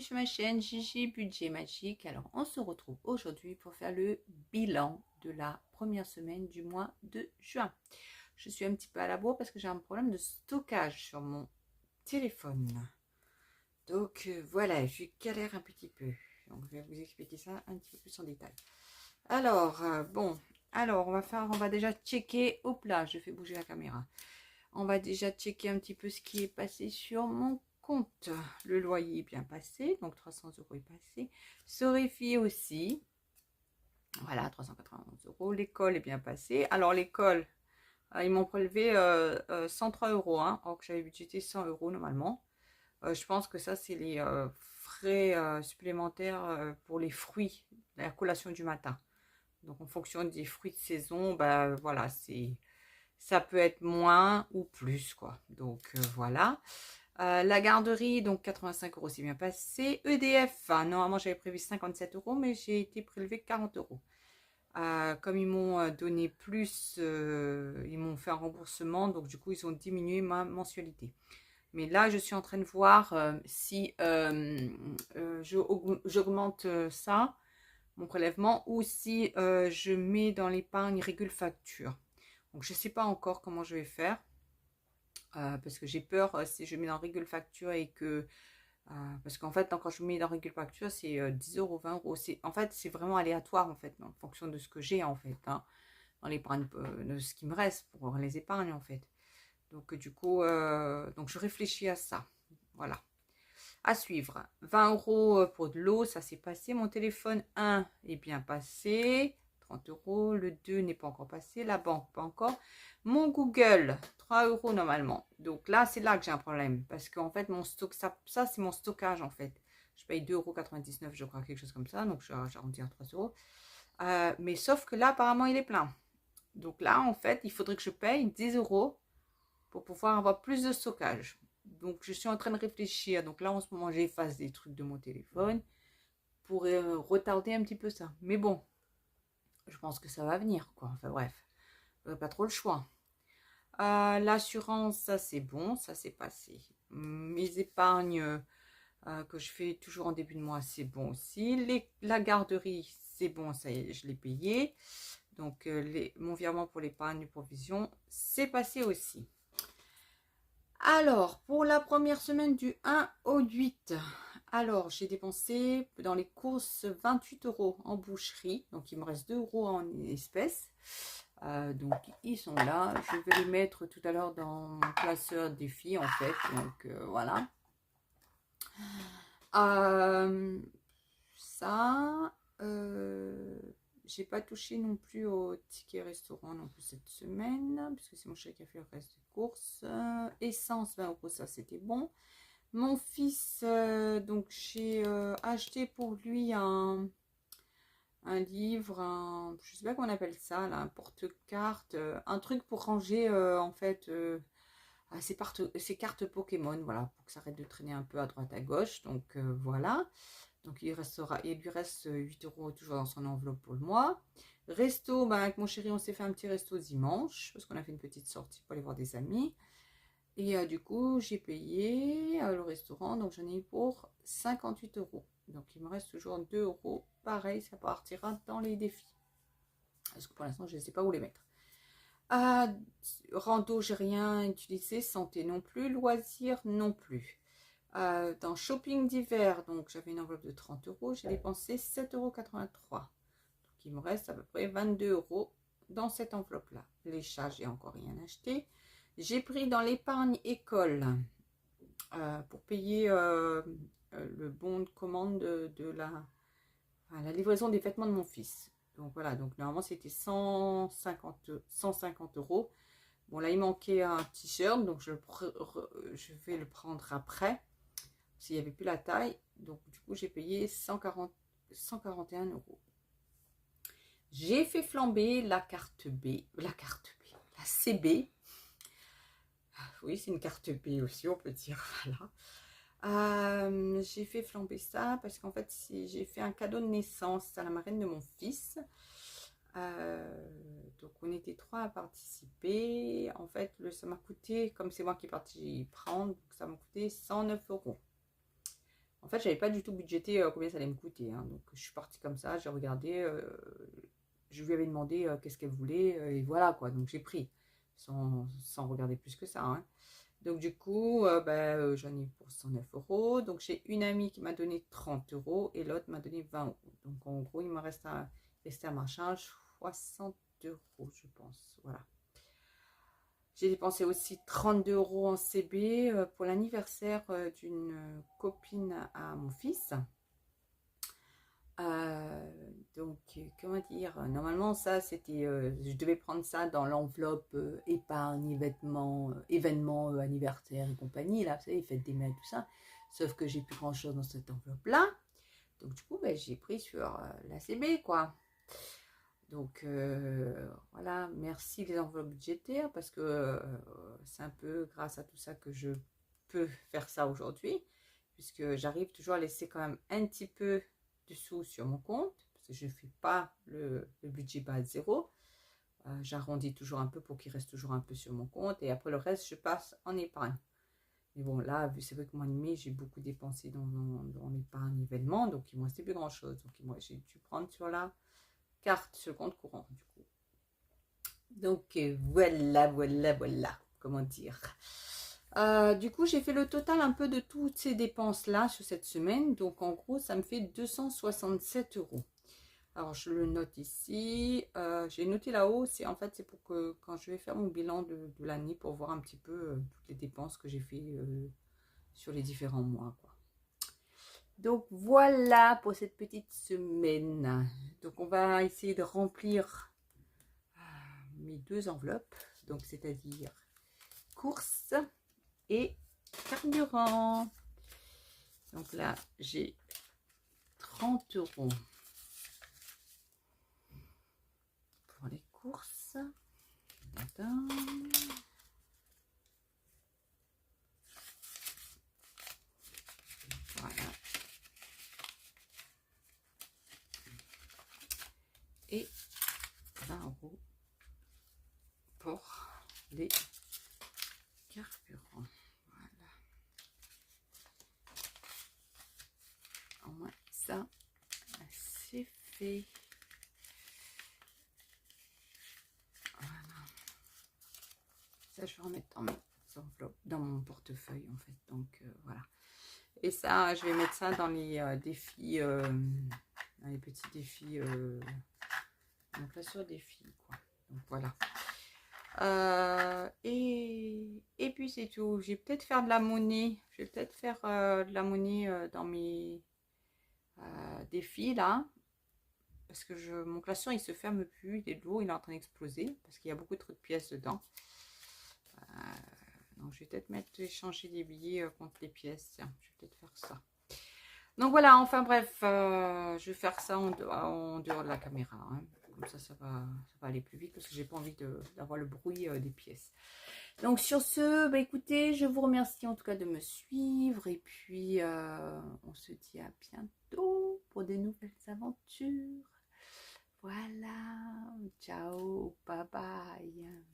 sur ma chaîne Gigi Budget Magique. Alors on se retrouve aujourd'hui pour faire le bilan de la première semaine du mois de juin. Je suis un petit peu à la bourre parce que j'ai un problème de stockage sur mon téléphone. Donc voilà, je galère un petit peu. Donc je vais vous expliquer ça un petit peu plus en détail. Alors on va déjà checker. Hop là, je fais bouger la caméra. On va déjà checker un petit peu ce qui est passé sur mon compte. Le loyer est bien passé, donc 300 € est passé. Sorifi aussi. Voilà, 391 €. L'école est bien passée. Alors l'école, ils m'ont prélevé 103 €, hein, alors que j'avais budgété 100 € normalement. Je pense que ça, c'est les frais supplémentaires pour les fruits, la collation du matin. Donc en fonction des fruits de saison, bah voilà, ça peut être moins ou plus, quoi. Donc voilà. La garderie, donc 85 € c'est bien passé. EDF, normalement j'avais prévu 57 €, mais j'ai été prélevé 40 €. Comme ils m'ont donné plus, ils m'ont fait un remboursement, donc du coup ils ont diminué ma mensualité. Mais là je suis en train de voir si j'augmente ça, mon prélèvement, ou si je mets dans l'épargne régule facture. Donc je ne sais pas encore comment je vais faire. Parce que j'ai peur si je mets dans régule facture et que parce qu'en fait quand je mets dans régule facture c'est 10 €, 20 €, en fait c'est vraiment aléatoire en fait, en fonction de ce que j'ai en fait, hein, dans l'épargne, de ce qui me reste pour les épargnes en fait. Donc du coup donc je réfléchis à ça, voilà, à suivre. 20 € pour de l'eau, ça s'est passé. Mon téléphone 1 est bien passé, 30 €. Le 2 n'est pas encore passé. La banque, pas encore. Mon Google, 3 € normalement. Donc là, c'est là que j'ai un problème. Parce qu'en fait, mon stock, ça c'est mon stockage en fait. Je paye 2,99 €, je crois, quelque chose comme ça. Donc j'arrondis à 3 €. Mais sauf que là, apparemment, il est plein. Donc là, en fait, il faudrait que je paye 10 € pour pouvoir avoir plus de stockage. Donc je suis en train de réfléchir. Donc là en ce moment j'efface des trucs de mon téléphone pour retarder un petit peu ça. Mais bon, je pense que ça va venir, quoi. Enfin bref, pas trop le choix. L'assurance, ça c'est bon, ça c'est passé. Mes épargnes que je fais toujours en début de mois, c'est bon aussi. La garderie, c'est bon, ça y est, je l'ai payé. Donc mon virement pour l'épargne provision, c'est passé aussi. Alors, pour la première semaine du 1 au 8, alors j'ai dépensé dans les courses 28 € en boucherie. Donc, il me reste 2 € en espèces. Donc, ils sont là. Je vais les mettre tout à l'heure dans mon classeur défi, en fait. Donc, voilà. Ça, j'ai pas touché non plus au ticket restaurant non plus cette semaine, puisque c'est mon chéri qui a fait le reste des courses. Essence, 20 €, ça c'était bon. Mon fils, donc j'ai acheté pour lui un livre, je sais pas comment on appelle ça, là, un porte-carte, un truc pour ranger en fait ses cartes Pokémon, voilà, pour que ça arrête de traîner un peu à droite à gauche. Donc voilà. Donc il lui reste 8 € toujours dans son enveloppe pour le mois. Resto, ben, avec mon chéri, on s'est fait un petit resto dimanche, parce qu'on a fait une petite sortie pour aller voir des amis. Et du coup, j'ai payé le restaurant, donc j'en ai eu pour 58 €. Donc il me reste toujours 2 €. Pareil, ça partira dans les défis. Parce que pour l'instant, je ne sais pas où les mettre. Rando, j'ai rien utilisé. Santé non plus. Loisirs non plus. Dans shopping d'hiver, donc j'avais une enveloppe de 30 €, j'ai dépensé 7,83 €. Donc il me reste à peu près 22 € dans cette enveloppe-là. Les chats, j'ai encore rien acheté. J'ai pris dans l'épargne école pour payer le bon de commande de la livraison des vêtements de mon fils. Donc voilà, donc normalement c'était 150 €. Bon là il manquait un t-shirt, donc je vais le prendre après. S'il n'y avait plus la taille, donc du coup j'ai payé 141 €. J'ai fait flamber la carte B, la CB. Oui, c'est une carte B aussi, on peut dire, voilà. J'ai fait flamber ça parce qu'en fait j'ai fait un cadeau de naissance à la marraine de mon fils. Donc on était 3 à participer. En fait ça m'a coûté, comme c'est moi qui est parti prendre, ça m'a coûté 109 €. En fait, j'avais pas du tout budgété combien ça allait me coûter, hein. Donc, je suis partie comme ça, j'ai regardé, je lui avais demandé qu'est-ce qu'elle voulait, et voilà quoi. Donc, j'ai pris, sans regarder plus que ça, hein. Donc, du coup, j'en ai pour 109 euros. Donc, j'ai une amie qui m'a donné 30 euros et l'autre m'a donné 20 euros. Donc, en gros, il me reste resté à ma charge 60 euros, je pense. Voilà. J'ai dépensé aussi 32 euros en CB pour l'anniversaire d'une copine à mon fils. Donc, comment dire, normalement, ça, c'était, je devais prendre ça dans l'enveloppe épargne, événements, anniversaire et compagnie, là, vous savez, fêtes des mères, tout ça. Sauf que j'ai plus grand chose dans cette enveloppe-là. Donc, du coup, j'ai pris sur la CB, quoi. Donc, voilà, merci les enveloppes budgétaires parce que c'est un peu grâce à tout ça que je peux faire ça aujourd'hui, puisque j'arrive toujours à laisser quand même un petit peu de sous sur mon compte, parce que je ne fais pas le budget bas de zéro. J'arrondis toujours un peu pour qu'il reste toujours un peu sur mon compte et après le reste, je passe en épargne. Mais bon, là, c'est vrai que mois de mai, j'ai beaucoup dépensé dans l'épargne événement, donc il ne me restait plus grand-chose. Donc, moi, j'ai dû prendre sur la carte, sur le compte courant, du coup. Donc, voilà, comment dire. Du coup, j'ai fait le total un peu de toutes ces dépenses-là sur cette semaine. Donc, en gros, ça me fait 267 euros. Alors, je le note ici. J'ai noté là-haut. En fait, c'est pour que quand je vais faire mon bilan de l'année, pour voir un petit peu toutes les dépenses que j'ai fait sur les différents mois, quoi. Donc, voilà pour cette petite semaine. Donc, on va essayer de remplir mes deux enveloppes. Donc, c'est-à-dire courses et carburant. Donc là, j'ai 30 euros pour les courses. Voilà. Et 20 euros pour les carburants. Voilà. Au moins, ça, c'est fait. Voilà. Ça, je vais remettre dans mes enveloppes, dans mon portefeuille, en fait. Donc, voilà. Et ça, je vais mettre ça dans les défis, dans les petits défis, donc là sur défis, quoi. Donc, voilà. Et puis c'est tout. Je vais peut-être faire de la monnaie. Je vais peut-être faire de la monnaie dans mes défis là. Parce que mon classeur il se ferme plus. Il est de l'eau, il est en train d'exploser. Parce qu'il y a beaucoup trop de pièces dedans. Donc je vais peut-être échanger les billets contre les pièces. Tiens, je vais peut-être faire ça. Donc voilà, enfin bref, je vais faire ça en dehors de la caméra. Hein. Comme ça va aller plus vite parce que j'ai pas envie d'avoir le bruit des pièces. Donc sur ce, écoutez, je vous remercie en tout cas de me suivre. Et puis, on se dit à bientôt pour de nouvelles aventures. Voilà, ciao, bye bye.